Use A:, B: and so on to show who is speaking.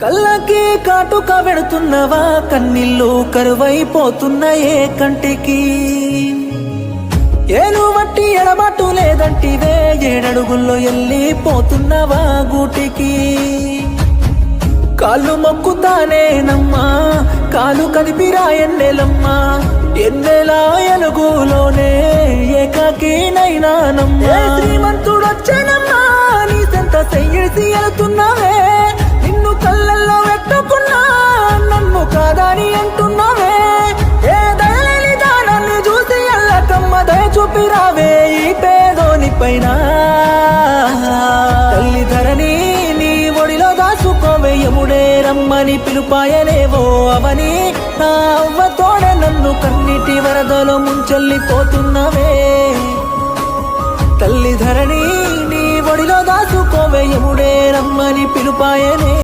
A: కళ్ళకి కాటుక పెడుతున్నవా, కన్నీళ్ళు కరువైపోతున్నాయే కంటికి. ఏలు వట్టి ఎడబాటు లేదంటివే, ఏడడుగుల్లో వెళ్ళిపోతున్నవా గూటికి. కాళ్ళు మొక్కుతానేనమ్మా, కాలు కదిపిరా ఎన్నెలమ్మా, ఎన్నెలా ఎలుగులోనే ఏకాకినైనానమ్మా. శ్రీమంతుడొచ్చానమ్మా, నీ సెంత చెయ్యేసి వెళుతున్నావే, నిన్ను కళ్ళల్లో పెట్టుకున్నా నన్ను కాదని అంటున్నావే. ఏ దయలేని దానాన్ని చూసి ఎల్లకమ్మ దయ చూపిరావే ఈ పేదోని పైన. తల్లి ధరణి నీ ఒడిలో దాసుకోవే, యముడే రమ్మని పిలుపాయనేవో అవని. నా అవ్వ తోడే నన్ను కన్నీటి వరదలో ముంచెల్లిపోతున్నవే. తల్లి ధరణి నీ ఒడిలో దాసుకోవే, యముడే రమ్మని పిలుపాయనే.